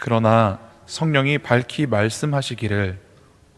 그러나 성령이 밝히 말씀하시기를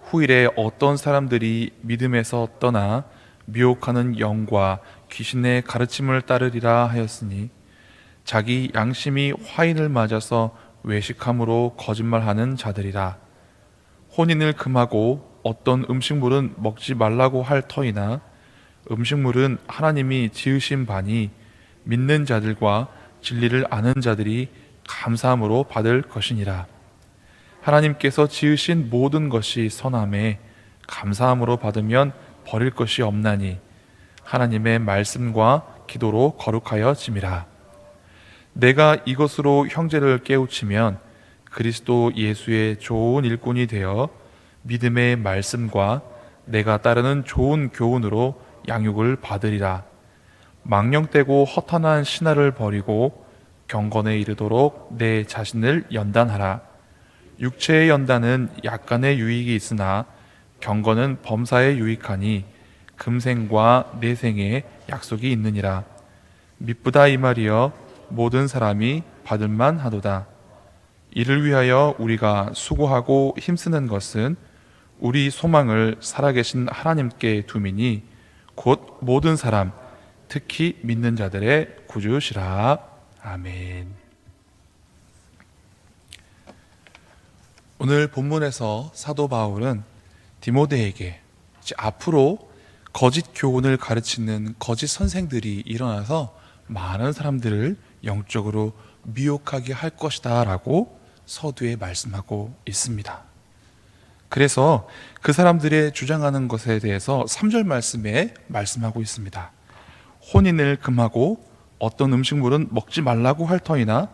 후일에 어떤 사람들이 믿음에서 떠나 미혹하는 영과 귀신의 가르침을 따르리라 하였으니 자기 양심이 화인을 맞아서 외식함으로 거짓말하는 자들이라. 혼인을 금하고 어떤 음식물은 먹지 말라고 할 터이나 음식물은 하나님이 지으신 바니 믿는 자들과 진리를 아는 자들이 감사함으로 받을 것이니라. 하나님께서 지으신 모든 것이 선함에 감사함으로 받으면 버릴 것이 없나니 하나님의 말씀과 기도로 거룩하여 짐이라. 내가 이것으로 형제를 깨우치면 그리스도 예수의 좋은 일꾼이 되어 믿음의 말씀과 내가 따르는 좋은 교훈으로 양육을 받으리라. 망령되고 허탄한 신화를 버리고 경건에 이르도록 내 자신을 연단하라. 육체의 연단은 약간의 유익이 있으나 경건은 범사에 유익하니 금생과 내생에 약속이 있느니라. 미쁘다 이 말이여 모든 사람이 받을만 하도다. 이를 위하여 우리가 수고하고 힘쓰는 것은 우리 소망을 살아계신 하나님께 두미니 곧 모든 사람 특히 믿는 자들의 구주시라. 아멘. 오늘 본문에서 사도 바울은 디모데에게 앞으로 거짓 교훈을 가르치는 거짓 선생들이 일어나서 많은 사람들을 영적으로 미혹하게 할 것이다 라고 서두에 말씀하고 있습니다. 그래서 그 사람들의 주장하는 것에 대해서 3절 말씀에 말씀하고 있습니다. 혼인을 금하고 어떤 음식물은 먹지 말라고 할 터이나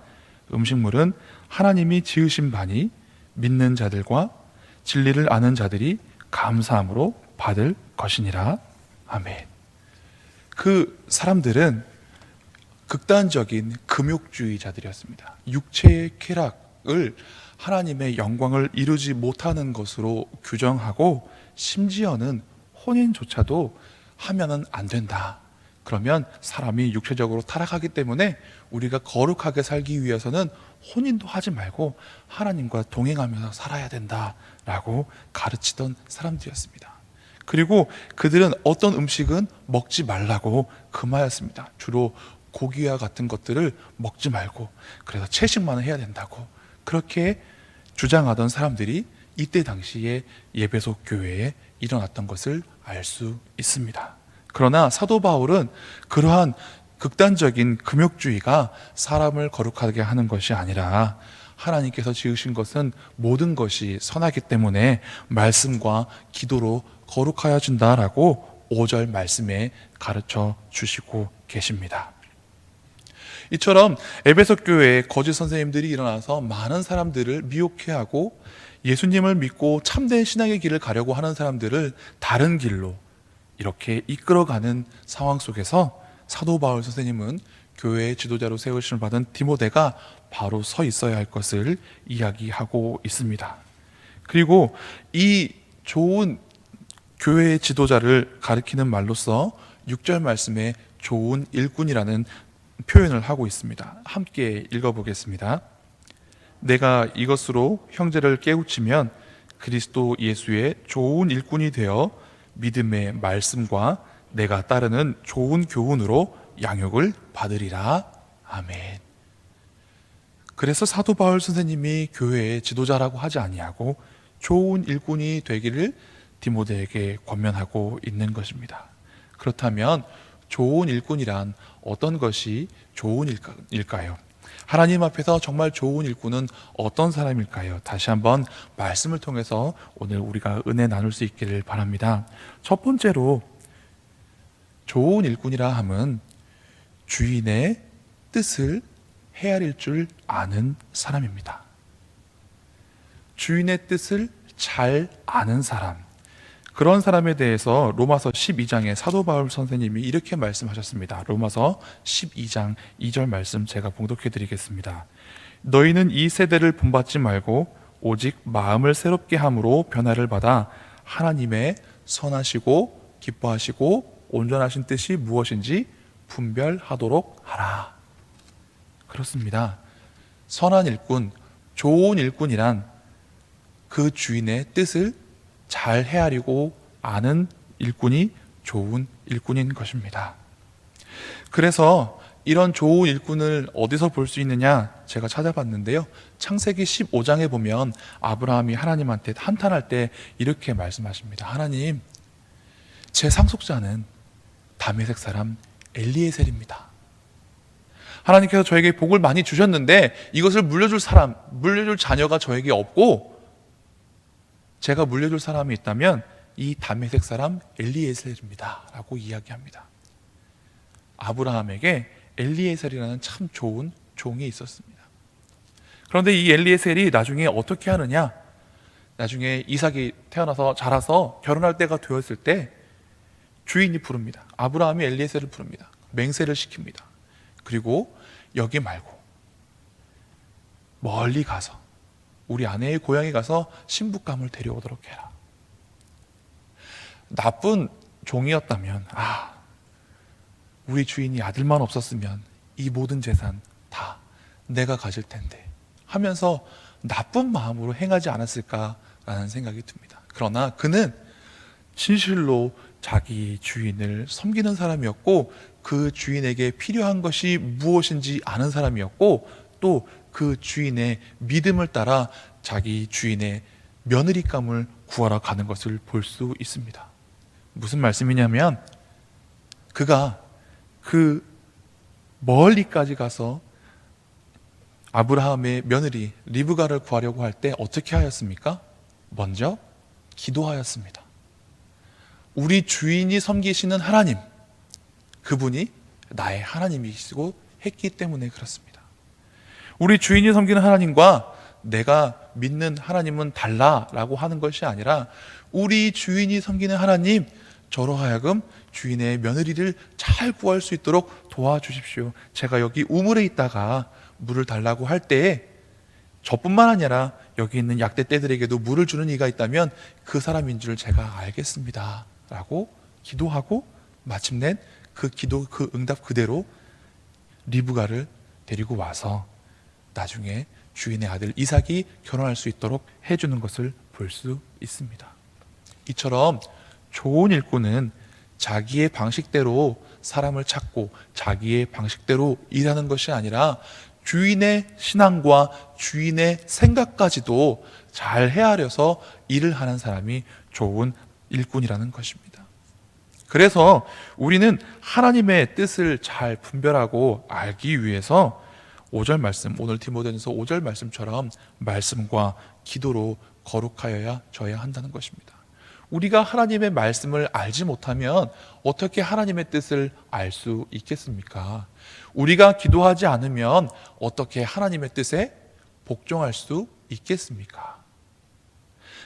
음식물은 하나님이 지으신 바니 믿는 자들과 진리를 아는 자들이 감사함으로 받을 것이니라. 아멘. 그 사람들은 극단적인 금욕주의자들이었습니다. 육체의 쾌락을 하나님의 영광을 이루지 못하는 것으로 규정하고 심지어는 혼인조차도 하면은 안 된다. 그러면 사람이 육체적으로 타락하기 때문에 우리가 거룩하게 살기 위해서는 혼인도 하지 말고 하나님과 동행하면서 살아야 된다라고 가르치던 사람들이었습니다. 그리고 그들은 어떤 음식은 먹지 말라고 금하였습니다. 주로 고기와 같은 것들을 먹지 말고 그래서 채식만 해야 된다고 그렇게 주장하던 사람들이 이때 당시에 예배소 교회에 일어났던 것을 알 수 있습니다. 그러나 사도 바울은 그러한 극단적인 금욕주의가 사람을 거룩하게 하는 것이 아니라 하나님께서 지으신 것은 모든 것이 선하기 때문에 말씀과 기도로 거룩하여 준다라고 5절 말씀에 가르쳐 주시고 계십니다. 이처럼 에베소 교회에 거짓 선생님들이 일어나서 많은 사람들을 미혹해 하고 예수님을 믿고 참된 신앙의 길을 가려고 하는 사람들을 다른 길로 이렇게 이끌어가는 상황 속에서 사도 바울 선생님은 교회의 지도자로 세우심을 받은 디모데가 바로 서 있어야 할 것을 이야기하고 있습니다. 그리고 이 좋은 교회의 지도자를 가리키는 말로써 6절 말씀에 좋은 일꾼이라는 표현을 하고 있습니다. 함께 읽어보겠습니다. 내가 이것으로 형제를 깨우치면 그리스도 예수의 좋은 일꾼이 되어 믿음의 말씀과 내가 따르는 좋은 교훈으로 양육을 받으리라. 아멘. 그래서 사도 바울 선생님이 교회의 지도자라고 하지 아니하고 좋은 일꾼이 되기를 디모데에게 권면하고 있는 것입니다. 그렇다면 좋은 일꾼이란 어떤 것이 좋은 일까요? 하나님 앞에서 정말 좋은 일꾼은 어떤 사람일까요? 다시 한번 말씀을 통해서 오늘 우리가 은혜 나눌 수 있기를 바랍니다. 첫 번째로 좋은 일꾼이라 함은 주인의 뜻을 헤아릴 줄 아는 사람입니다. 주인의 뜻을 잘 아는 사람, 그런 사람에 대해서 로마서 12장에 사도 바울 선생님이 이렇게 말씀하셨습니다. 로마서 12장 2절 말씀 제가 봉독해 드리겠습니다. 너희는 이 세대를 본받지 말고 오직 마음을 새롭게 함으로 변화를 받아 하나님의 선하시고 기뻐하시고 온전하신 뜻이 무엇인지 분별하도록 하라. 그렇습니다. 선한 일꾼, 좋은 일꾼이란 그 주인의 뜻을 잘 헤아리고 아는 일꾼이 좋은 일꾼인 것입니다. 그래서 이런 좋은 일꾼을 어디서 볼 수 있느냐 제가 찾아봤는데요. 창세기 15장에 보면 아브라함이 하나님한테 한탄할 때 이렇게 말씀하십니다. 하나님, 제 상속자는 다메섹 사람 엘리에셀입니다. 하나님께서 저에게 복을 많이 주셨는데 이것을 물려줄 사람, 물려줄 자녀가 저에게 없고 제가 물려줄 사람이 있다면 이 다메섹 사람 엘리에셀입니다 라고 이야기합니다. 아브라함에게 엘리에셀이라는 참 좋은 종이 있었습니다. 그런데 이 엘리에셀이 나중에 어떻게 하느냐, 나중에 이삭이 태어나서 자라서 결혼할 때가 되었을 때 주인이 부릅니다. 아브라함이 엘리에셀을 부릅니다. 맹세를 시킵니다. 그리고 여기 말고 멀리 가서 우리 아내의 고향에 가서 신부감을 데려오도록 해라. 나쁜 종이었다면 우리 주인이 아들만 없었으면 이 모든 재산 다 내가 가질 텐데 하면서 나쁜 마음으로 행하지 않았을까라는 생각이 듭니다. 그러나 그는 진실로 자기 주인을 섬기는 사람이었고 그 주인에게 필요한 것이 무엇인지 아는 사람이었고 또 그 주인의 믿음을 따라 자기 주인의 며느리감을 구하러 가는 것을 볼 수 있습니다. 무슨 말씀이냐면 그가 그 멀리까지 가서 아브라함의 며느리 리브가를 구하려고 할 때 어떻게 하였습니까? 먼저 기도하였습니다. 우리 주인이 섬기시는 하나님, 그분이 나의 하나님이시고 했기 때문에 그렇습니다. 우리 주인이 섬기는 하나님과 내가 믿는 하나님은 달라라고 하는 것이 아니라 우리 주인이 섬기는 하나님, 저로 하여금 주인의 며느리를 잘 구할 수 있도록 도와주십시오. 제가 여기 우물에 있다가 물을 달라고 할 때에 저뿐만 아니라 여기 있는 약대떼들에게도 물을 주는 이가 있다면 그 사람인 줄 제가 알겠습니다 라고 기도하고 마침내 그 기도, 그 응답 그대로 리브가를 데리고 와서 나중에 주인의 아들 이삭이 결혼할 수 있도록 해주는 것을 볼 수 있습니다. 이처럼 좋은 일꾼은 자기의 방식대로 사람을 찾고 자기의 방식대로 일하는 것이 아니라 주인의 신앙과 주인의 생각까지도 잘 헤아려서 일을 하는 사람이 좋은 일꾼이라는 것입니다. 그래서 우리는 하나님의 뜻을 잘 분별하고 알기 위해서 5절 말씀, 오늘 디모데전서 5절 말씀처럼 말씀과 기도로 거룩하여야 져야 한다는 것입니다. 우리가 하나님의 말씀을 알지 못하면 어떻게 하나님의 뜻을 알 수 있겠습니까? 우리가 기도하지 않으면 어떻게 하나님의 뜻에 복종할 수 있겠습니까?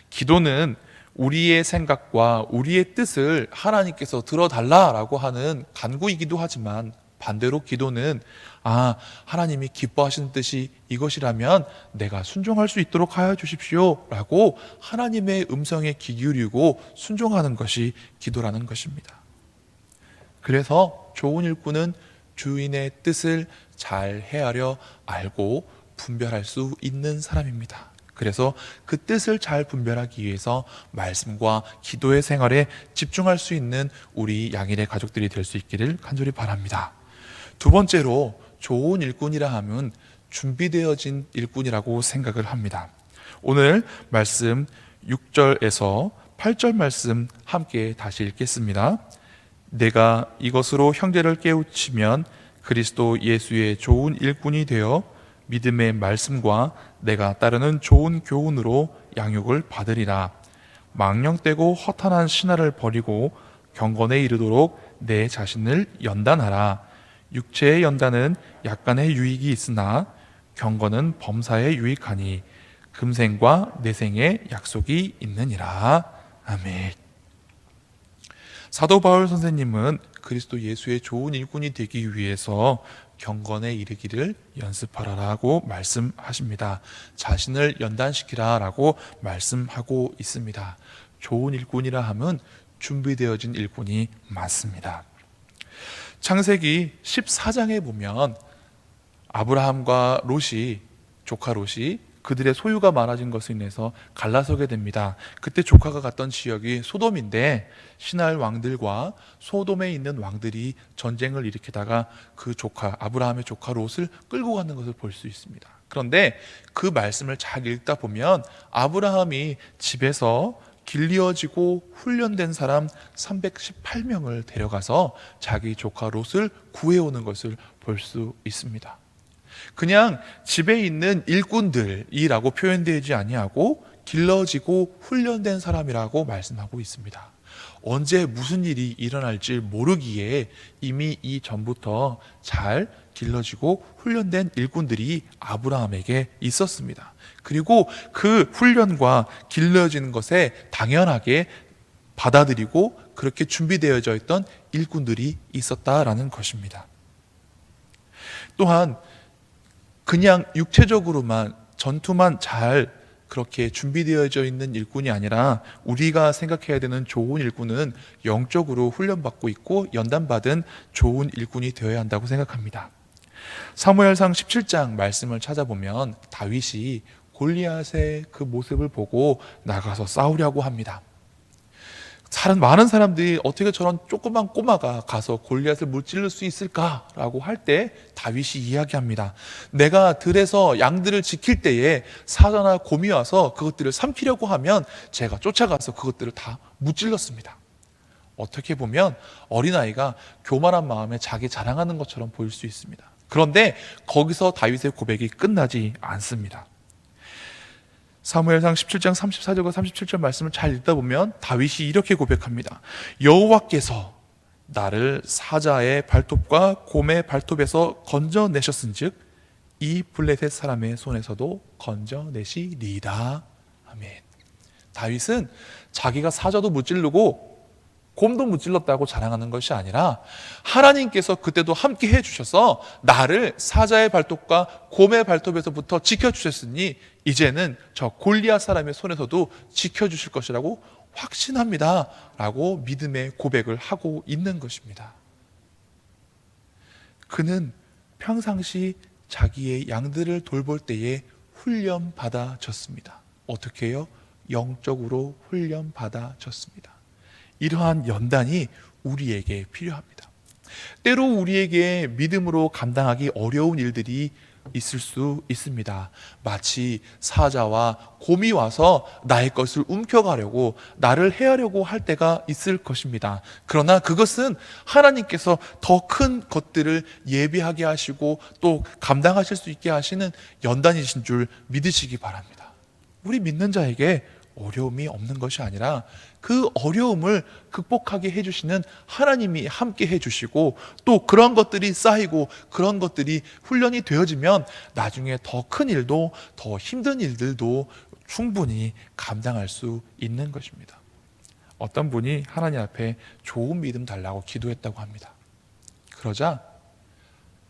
기도는 우리의 생각과 우리의 뜻을 하나님께서 들어달라라고 하는 간구이기도 하지만 반대로 기도는 하나님이 기뻐하시는 뜻이 이것이라면 내가 순종할 수 있도록 하여 주십시오 라고 하나님의 음성에 귀 기울이고 순종하는 것이 기도라는 것입니다. 그래서 좋은 일꾼은 주인의 뜻을 잘 헤아려 알고 분별할 수 있는 사람입니다. 그래서 그 뜻을 잘 분별하기 위해서 말씀과 기도의 생활에 집중할 수 있는 우리 양일의 가족들이 될 수 있기를 간절히 바랍니다. 두 번째로 좋은 일꾼이라 하면 준비되어진 일꾼이라고 생각을 합니다. 오늘 말씀 6절에서 8절 말씀 함께 다시 읽겠습니다. 내가 이것으로 형제를 깨우치면 그리스도 예수의 좋은 일꾼이 되어 믿음의 말씀과 내가 따르는 좋은 교훈으로 양육을 받으리라. 망령되고 허탄한 신화를 버리고 경건에 이르도록 내 자신을 연단하라. 육체의 연단은 약간의 유익이 있으나 경건은 범사에 유익하니 금생과 내생의 약속이 있느니라. 아멘. 사도 바울 선생님은 그리스도 예수의 좋은 일꾼이 되기 위해서 경건에 이르기를 연습하라라고 말씀하십니다. 자신을 연단시키라라고 말씀하고 있습니다. 좋은 일꾼이라 함은 준비되어진 일꾼이 맞습니다. 창세기 14장에 보면 아브라함과 롯이, 조카 롯이 그들의 소유가 많아진 것으로 인해서 갈라서게 됩니다. 그때 조카가 갔던 지역이 소돔인데 신할 왕들과 소돔에 있는 왕들이 전쟁을 일으키다가 그 조카, 아브라함의 조카 롯을 끌고 가는 것을 볼 수 있습니다. 그런데 그 말씀을 잘 읽다 보면 아브라함이 집에서 길리어지고 훈련된 사람 318명을 데려가서 자기 조카 롯을 구해오는 것을 볼 수 있습니다. 그냥 집에 있는 일꾼들이라고 표현되지 아니하고 길러지고 훈련된 사람이라고 말씀하고 있습니다. 언제 무슨 일이 일어날지 모르기에 이미 이전부터 잘 길러지고 훈련된 일꾼들이 아브라함에게 있었습니다. 그리고 그 훈련과 길러지는 것에 당연하게 받아들이고 그렇게 준비되어져 있던 일꾼들이 있었다라는 것입니다. 또한 그냥 육체적으로만 전투만 잘 그렇게 준비되어져 있는 일꾼이 아니라 우리가 생각해야 되는 좋은 일꾼은 영적으로 훈련받고 있고 연단받은 좋은 일꾼이 되어야 한다고 생각합니다. 사무엘상 17장 말씀을 찾아보면 다윗이 골리앗의 그 모습을 보고 나가서 싸우려고 합니다. 많은 사람들이 어떻게 저런 조그만 꼬마가 가서 골리앗을 무찌를 수 있을까라고 할 때 다윗이 이야기합니다. 내가 들에서 양들을 지킬 때에 사자나 곰이 와서 그것들을 삼키려고 하면 제가 쫓아가서 그것들을 다 무찔렀습니다. 어떻게 보면 어린아이가 교만한 마음에 자기 자랑하는 것처럼 보일 수 있습니다. 그런데 거기서 다윗의 고백이 끝나지 않습니다. 사무엘상 17장 34절과 37절 말씀을 잘 읽다 보면 다윗이 이렇게 고백합니다. 여호와께서 나를 사자의 발톱과 곰의 발톱에서 건져내셨은즉 이 블레셋 사람의 손에서도 건져내시리이다. 아멘. 다윗은 자기가 사자도 무찌르고 곰도 무찔렀다고 자랑하는 것이 아니라 하나님께서 그때도 함께 해주셔서 나를 사자의 발톱과 곰의 발톱에서부터 지켜주셨으니 이제는 저 골리앗 사람의 손에서도 지켜주실 것이라고 확신합니다 라고 믿음의 고백을 하고 있는 것입니다. 그는 평상시 자기의 양들을 돌볼 때에 훈련받아졌습니다. 어떻게 해요? 영적으로 훈련받아졌습니다. 이러한 연단이 우리에게 필요합니다. 때로 우리에게 믿음으로 감당하기 어려운 일들이 있을 수 있습니다. 마치 사자와 곰이 와서 나의 것을 움켜가려고 나를 해하려고 할 때가 있을 것입니다. 그러나 그것은 하나님께서 더 큰 것들을 예비하게 하시고 또 감당하실 수 있게 하시는 연단이신 줄 믿으시기 바랍니다. 우리 믿는 자에게 어려움이 없는 것이 아니라 그 어려움을 극복하게 해주시는 하나님이 함께 해주시고 또 그런 것들이 쌓이고 그런 것들이 훈련이 되어지면 나중에 더 큰 일도 더 힘든 일들도 충분히 감당할 수 있는 것입니다. 어떤 분이 하나님 앞에 좋은 믿음 달라고 기도했다고 합니다. 그러자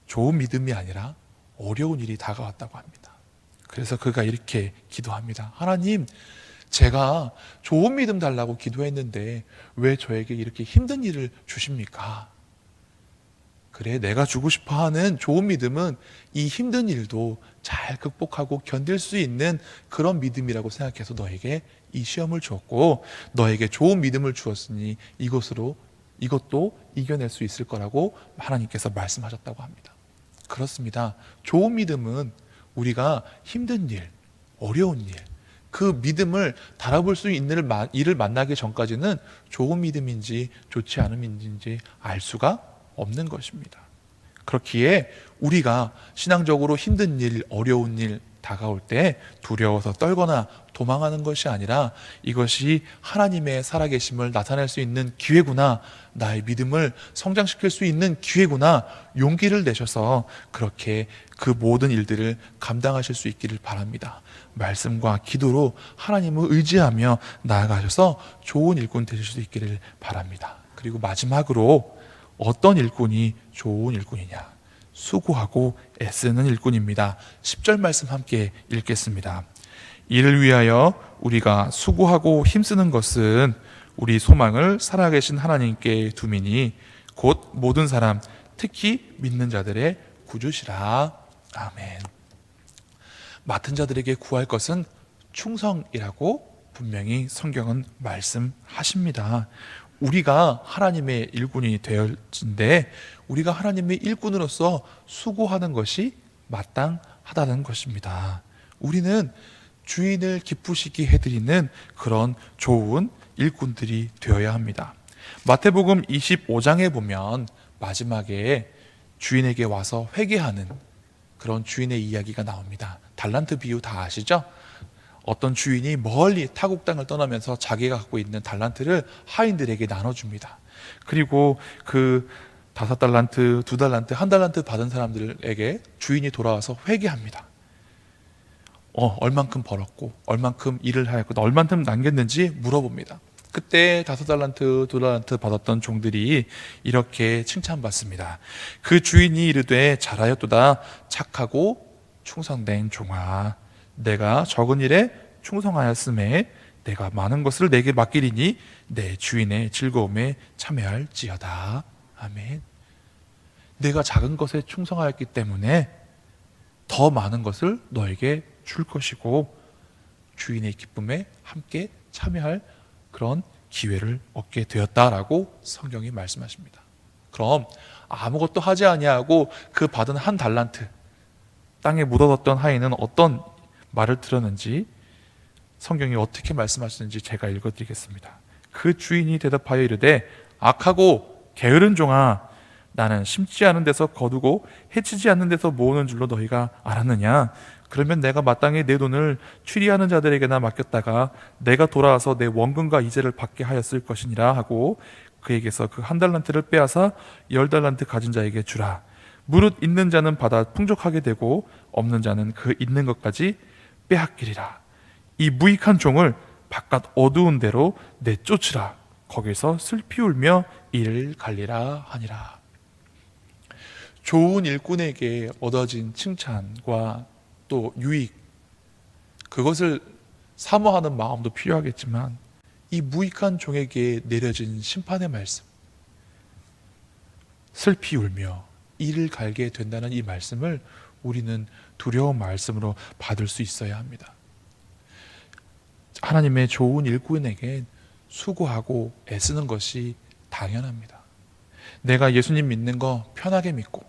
좋은 믿음이 아니라 어려운 일이 다가왔다고 합니다. 그래서 그가 이렇게 기도합니다. 하나님, 제가 좋은 믿음 달라고 기도했는데 왜 저에게 이렇게 힘든 일을 주십니까? 그래, 내가 주고 싶어 하는 좋은 믿음은 이 힘든 일도 잘 극복하고 견딜 수 있는 그런 믿음이라고 생각해서 너에게 이 시험을 주었고 너에게 좋은 믿음을 주었으니 이것도 이겨낼 수 있을 거라고 하나님께서 말씀하셨다고 합니다. 그렇습니다. 좋은 믿음은 우리가 힘든 일, 어려운 일, 그 믿음을 달아볼 수 있는 일을 만나기 전까지는 좋은 믿음인지 좋지 않은 믿음인지 알 수가 없는 것입니다. 그렇기에 우리가 신앙적으로 힘든 일, 어려운 일 다가올 때 두려워서 떨거나 도망하는 것이 아니라 이것이 하나님의 살아계심을 나타낼 수 있는 기회구나, 나의 믿음을 성장시킬 수 있는 기회구나, 용기를 내셔서 그렇게 그 모든 일들을 감당하실 수 있기를 바랍니다. 말씀과 기도로 하나님을 의지하며 나아가셔서 좋은 일꾼 되실 수 있기를 바랍니다. 그리고 마지막으로 어떤 일꾼이 좋은 일꾼이냐? 수고하고 애쓰는 일꾼입니다. 10절 말씀 함께 읽겠습니다. 이를 위하여 우리가 수고하고 힘쓰는 것은 우리 소망을 살아계신 하나님께 두미니 곧 모든 사람 특히 믿는 자들의 구주시라. 아멘. 맡은 자들에게 구할 것은 충성이라고 분명히 성경은 말씀하십니다. 우리가 하나님의 일꾼이 되어진데 우리가 하나님의 일꾼으로서 수고하는 것이 마땅하다는 것입니다. 우리는 주인을 기쁘시게 해드리는 그런 좋은 일꾼들이 되어야 합니다. 마태복음 25장에 보면 마지막에 주인에게 와서 회개하는 그런 주인의 이야기가 나옵니다. 달란트 비유 다 아시죠? 어떤 주인이 멀리 타국 땅을 떠나면서 자기가 갖고 있는 달란트를 하인들에게 나눠줍니다. 그리고 그 5달란트, 2달란트, 1달란트 받은 사람들에게 주인이 돌아와서 회개합니다. 얼만큼 벌었고 얼만큼 일을 하였고 얼만큼 남겼는지 물어봅니다. 그때 5달란트, 2달란트 받았던 종들이 이렇게 칭찬받습니다. 그 주인이 이르되 잘하였도다 착하고 충성된 종아, 내가 적은 일에 충성하였음에 내가 많은 것을 내게 맡기리니 내 주인의 즐거움에 참여할지어다. 아멘. 내가 작은 것에 충성하였기 때문에 더 많은 것을 너에게 줄 것이고 주인의 기쁨에 함께 참여할 그런 기회를 얻게 되었다라고 성경이 말씀하십니다. 그럼 아무것도 하지 아니하고 그 받은 1달란트 땅에 묻어뒀던 하인은 어떤 말을 들었는지 성경이 어떻게 말씀하시는지 제가 읽어드리겠습니다. 그 주인이 대답하여 이르되 악하고 게으른 종아, 나는 심지 않은 데서 거두고 해치지 않는 데서 모으는 줄로 너희가 알았느냐? 그러면 내가 마땅히 내 돈을 추리하는 자들에게나 맡겼다가 내가 돌아와서 내 원금과 이자를 받게 하였을 것이니라 하고 그에게서 그 1달란트를 빼앗아 10달란트 가진 자에게 주라. 무릇 있는 자는 받아 풍족하게 되고 없는 자는 그 있는 것까지 빼앗기리라. 이 무익한 종을 바깥 어두운 데로 내쫓으라. 거기서 슬피 울며 이를 갈리라 하니라. 좋은 일꾼에게 얻어진 칭찬과 또 유익, 그것을 사모하는 마음도 필요하겠지만 이 무익한 종에게 내려진 심판의 말씀, 슬피 울며 이를 갈게 된다는 이 말씀을 우리는 두려운 말씀으로 받을 수 있어야 합니다. 하나님의 좋은 일꾼에게 수고하고 애쓰는 것이 당연합니다. 내가 예수님 믿는 거 편하게 믿고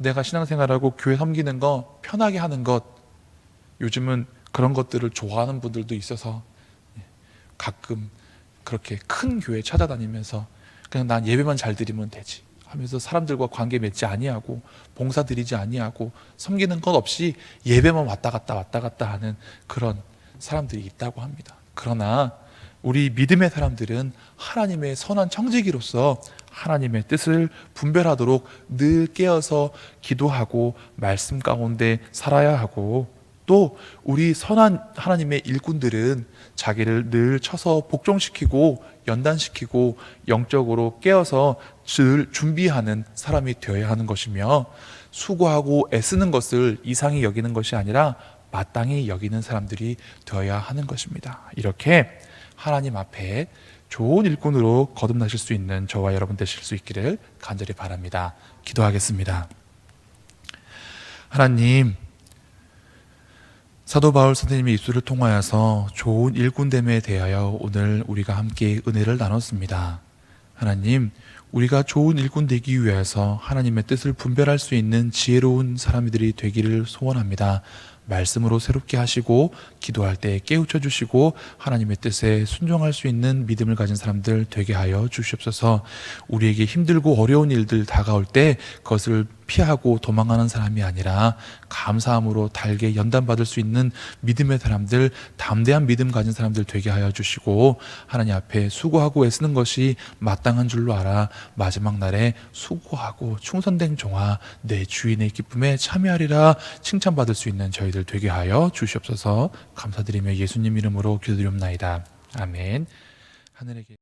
내가 신앙생활하고 교회 섬기는 거 편하게 하는 것, 요즘은 그런 것들을 좋아하는 분들도 있어서 가끔 그렇게 큰 교회 찾아다니면서 그냥 난 예배만 잘 드리면 되지 하면서 사람들과 관계 맺지 아니하고 봉사 드리지 아니하고 섬기는 것 없이 예배만 왔다 갔다 하는 그런 사람들이 있다고 합니다. 그러나 우리 믿음의 사람들은 하나님의 선한 청지기로서 하나님의 뜻을 분별하도록 늘 깨어서 기도하고 말씀 가운데 살아야 하고, 또 우리 선한 하나님의 일꾼들은 자기를 늘 쳐서 복종시키고 연단시키고 영적으로 깨어서 늘 준비하는 사람이 되어야 하는 것이며, 수고하고 애쓰는 것을 이상히 여기는 것이 아니라 마땅히 여기는 사람들이 되어야 하는 것입니다. 이렇게 하나님 앞에 좋은 일꾼으로 거듭나실 수 있는 저와 여러분 되실 수 있기를 간절히 바랍니다. 기도하겠습니다. 하나님, 사도 바울 선생님의 입술을 통하여서 좋은 일꾼됨에 대하여 오늘 우리가 함께 은혜를 나눴습니다. 하나님, 우리가 좋은 일꾼 되기 위해서 하나님의 뜻을 분별할 수 있는 지혜로운 사람들이 되기를 소원합니다. 말씀으로 새롭게 하시고 기도할 때 깨우쳐 주시고 하나님의 뜻에 순종할 수 있는 믿음을 가진 사람들 되게 하여 주시옵소서. 우리에게 힘들고 어려운 일들 다가올 때 그것을 피하고 도망하는 사람이 아니라 감사함으로 달게 연단받을 수 있는 믿음의 사람들, 담대한 믿음 가진 사람들 되게 하여 주시고, 하나님 앞에 수고하고 애쓰는 것이 마땅한 줄로 알아 마지막 날에 수고하고 충성된 종아 내 주인의 기쁨에 참여하리라 칭찬받을 수 있는 저희들 되게 하여 주시옵소서. 감사드리며 예수님 이름으로 기도드리옵나이다. 아멘. 하늘에